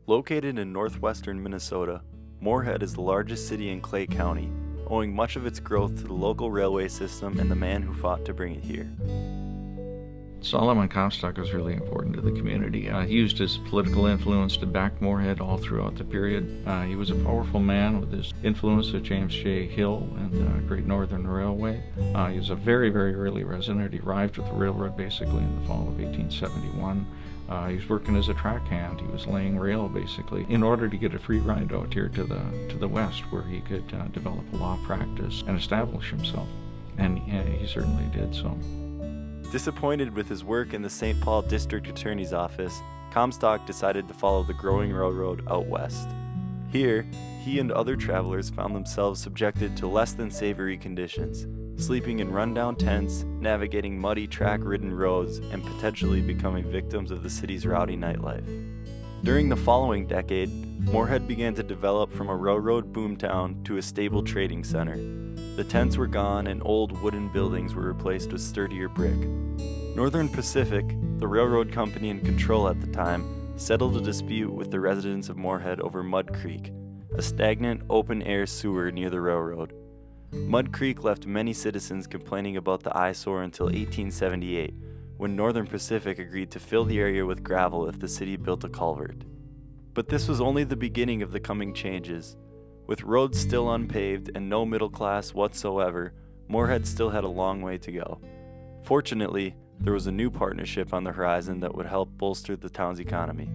Located in northwestern Minnesota, Moorhead is the largest city in Clay County, owing much of its growth to the local railway system and the man who fought to bring it here. Solomon Comstock was really important to the community. He used his political influence to back Moorhead all throughout the period. He was a powerful man with his influence of James J. Hill and the Great Northern Railway. He was a very, very early resident. He arrived with the railroad basically in the fall of 1871. He was working as a track hand. He was laying rail basically in order to get a free ride out here to the west, where he could develop a law practice and establish himself. And he certainly did so. Disappointed with his work in the St. Paul District Attorney's Office, Comstock decided to follow the growing railroad out west. Here, he and other travelers found themselves subjected to less than savory conditions, sleeping in rundown tents, navigating muddy track-ridden roads, and potentially becoming victims of the city's rowdy nightlife. During the following decade, Moorhead began to develop from a railroad boomtown to a stable trading center. The tents were gone and old wooden buildings were replaced with sturdier brick. Northern Pacific, the railroad company in control at the time, settled a dispute with the residents of Moorhead over Mud Creek, a stagnant open-air sewer near the railroad. Mud Creek left many citizens complaining about the eyesore until 1878, when Northern Pacific agreed to fill the area with gravel if the city built a culvert. But this was only the beginning of the coming changes. With roads still unpaved and no middle class whatsoever, Moorhead still had a long way to go. Fortunately, there was a new partnership on the horizon that would help bolster the town's economy.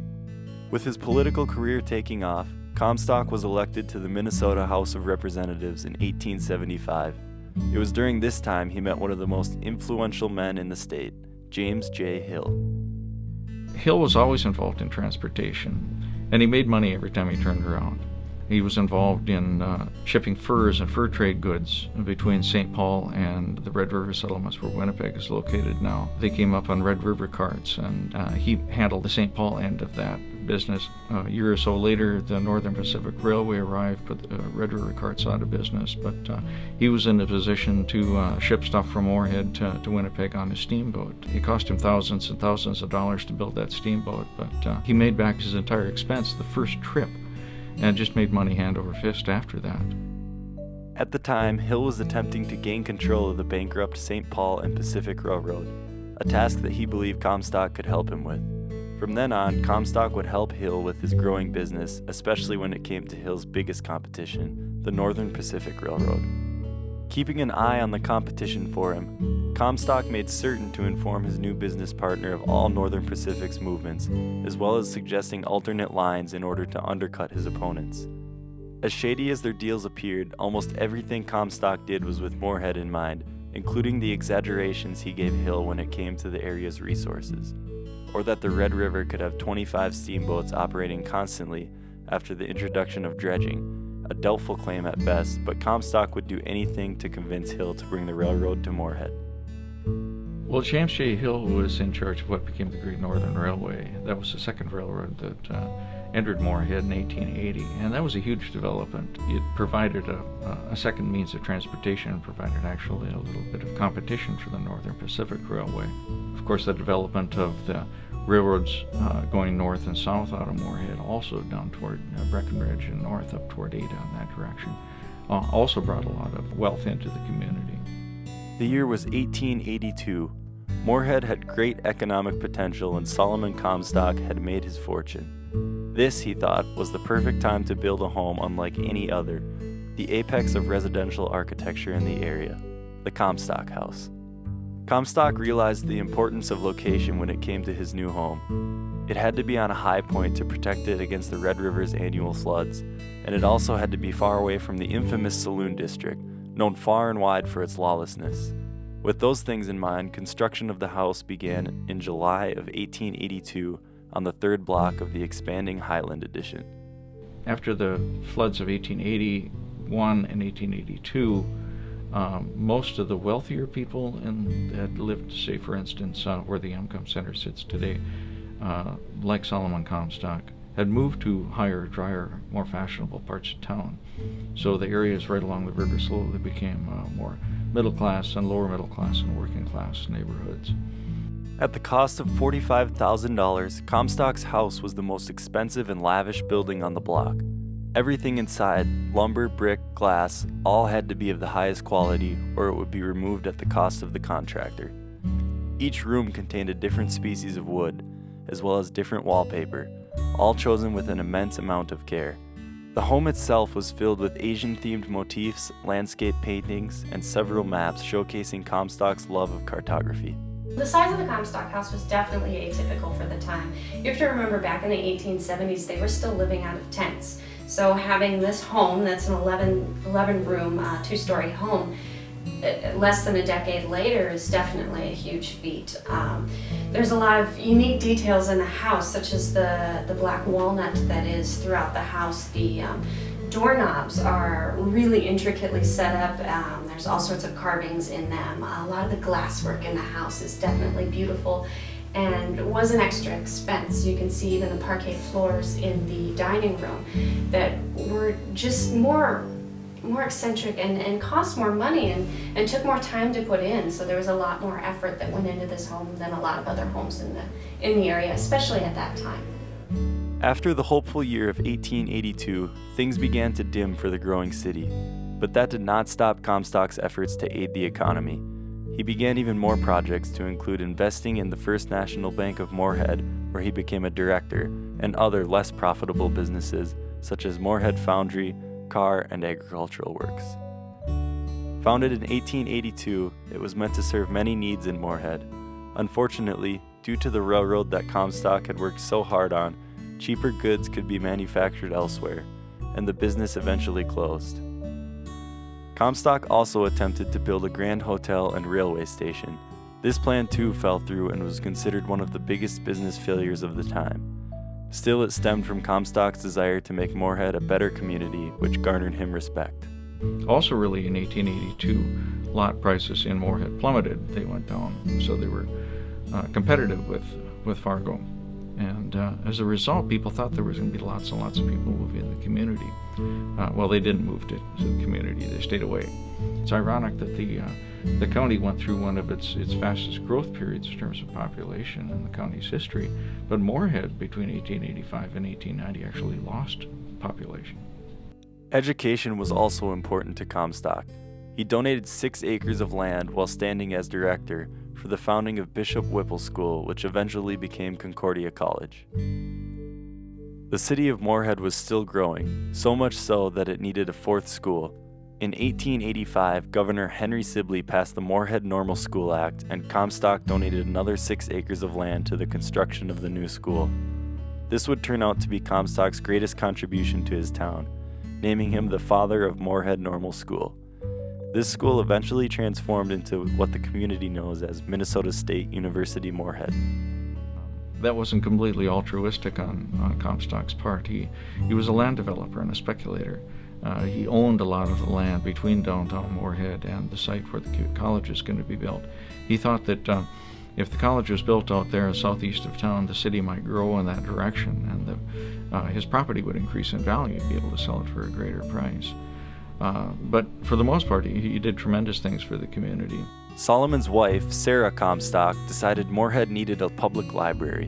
With his political career taking off, Comstock was elected to the Minnesota House of Representatives in 1875. It was during this time he met one of the most influential men in the state, James J. Hill. Hill was always involved in transportation, and he made money every time he turned around. He was involved in shipping furs and fur trade goods between St. Paul and the Red River settlements where Winnipeg is located now. They came up on Red River carts, and he handled the St. Paul end of that business. A year or so later, the Northern Pacific Railway arrived, put the Red River carts out of business, but he was in a position to ship stuff from Moorhead to Winnipeg on a steamboat. It cost him thousands and thousands of dollars to build that steamboat, but he made back his entire expense the first trip, and just made money hand over fist after that. At the time, Hill was attempting to gain control of the bankrupt St. Paul and Pacific Railroad, a task that he believed Comstock could help him with. From then on, Comstock would help Hill with his growing business, especially when it came to Hill's biggest competition, the Northern Pacific Railroad. Keeping an eye on the competition for him, Comstock made certain to inform his new business partner of all Northern Pacific's movements, as well as suggesting alternate lines in order to undercut his opponents. As shady as their deals appeared, almost everything Comstock did was with Moorhead in mind, including the exaggerations he gave Hill when it came to the area's resources, or that the Red River could have 25 steamboats operating constantly after the introduction of dredging, a doubtful claim at best, but Comstock would do anything to convince Hill to bring the railroad to Moorhead. Well, James J. Hill was in charge of what became the Great Northern Railway. That was the second railroad that entered Moorhead in 1880, and that was a huge development. It provided a second means of transportation and provided actually a little bit of competition for the Northern Pacific Railway. Of course, the development of the railroads going north and south out of Moorhead, also down toward Breckenridge and north up toward Ada in that direction, also brought a lot of wealth into the community. The year was 1882. Moorhead had great economic potential and Solomon Comstock had made his fortune. This, he thought, was the perfect time to build a home unlike any other, the apex of residential architecture in the area, the Comstock House. Comstock realized the importance of location when it came to his new home. It had to be on a high point to protect it against the Red River's annual floods, and it also had to be far away from the infamous Saloon District, known far and wide for its lawlessness. With those things in mind, construction of the house began in July of 1882 on the third block of the expanding Highland Addition. After the floods of 1881 and 1882, most of the wealthier people that lived, say for instance, where the MSUM Center sits today, like Solomon Comstock, had moved to higher, drier, more fashionable parts of town. So the areas right along the river slowly became more middle class and lower middle class and working class neighborhoods. At the cost of $45,000, Comstock's House was the most expensive and lavish building on the block. Everything inside, lumber, brick, glass, all had to be of the highest quality or it would be removed at the cost of the contractor. Each room contained a different species of wood, as well as different wallpaper, all chosen with an immense amount of care. The home itself was filled with Asian-themed motifs, landscape paintings, and several maps showcasing Comstock's love of cartography. The size of the Comstock House was definitely atypical for the time. You have to remember back in the 1870s, they were still living out of tents. So having this home that's an 11-room, two-story home, less than a decade later is definitely a huge feat. There's a lot of unique details in the house, such as the black walnut that is throughout the house. The doorknobs are really intricately set up. There's all sorts of carvings in them. A lot of the glasswork in the house is definitely beautiful and was an extra expense. You can see even the parquet floors in the dining room that were just more eccentric and cost more money and took more time to put in. So there was a lot more effort that went into this home than a lot of other homes in the area, especially at that time. After the hopeful year of 1882, things began to dim for the growing city, but that did not stop Comstock's efforts to aid the economy. He began even more projects to include investing in the First National Bank of Moorhead, where he became a director, and other less profitable businesses such as Moorhead Foundry, car, and agricultural works. Founded in 1882, it was meant to serve many needs in Moorhead. Unfortunately, due to the railroad that Comstock had worked so hard on, cheaper goods could be manufactured elsewhere, and the business eventually closed. Comstock also attempted to build a grand hotel and railway station. This plan too fell through and was considered one of the biggest business failures of the time. Still, it stemmed from Comstock's desire to make Moorhead a better community, which garnered him respect. Also, really, in 1882, lot prices in Moorhead plummeted. They went down, so they were competitive with Fargo. And as a result, people thought there was going to be lots and lots of people moving in the community. Well, they didn't move to the community. They stayed away. It's ironic that the county went through one of its fastest growth periods in terms of population in the county's history, but Moorhead, between 1885 and 1890, actually lost population. Education was also important to Comstock. He donated 6 acres of land while standing as director for the founding of Bishop Whipple School, which eventually became Concordia College. The city of Moorhead was still growing, so much so that it needed a 4th school. In 1885, Governor Henry Sibley passed the Moorhead Normal School Act, and Comstock donated another 6 acres of land to the construction of the new school. This would turn out to be Comstock's greatest contribution to his town, naming him the father of Moorhead Normal School. This school eventually transformed into what the community knows as Minnesota State University Moorhead. That wasn't completely altruistic on Comstock's part. He was a land developer and a speculator. He owned a lot of the land between downtown Moorhead and the site where the college is going to be built. He thought that if the college was built out there southeast of town, the city might grow in that direction, and his property would increase in value. He'd be able to sell it for a greater price. But for the most part, he did tremendous things for the community. Solomon's wife, Sarah Comstock, decided Moorhead needed a public library.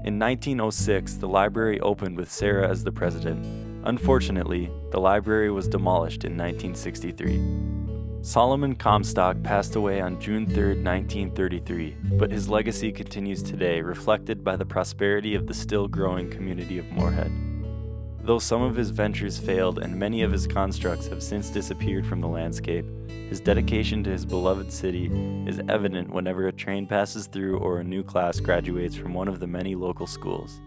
In 1906, the library opened with Sarah as the president. Unfortunately, the library was demolished in 1963. Solomon Comstock passed away on June 3, 1933, but his legacy continues today, reflected by the prosperity of the still growing community of Moorhead. Though some of his ventures failed and many of his constructs have since disappeared from the landscape, his dedication to his beloved city is evident whenever a train passes through or a new class graduates from one of the many local schools.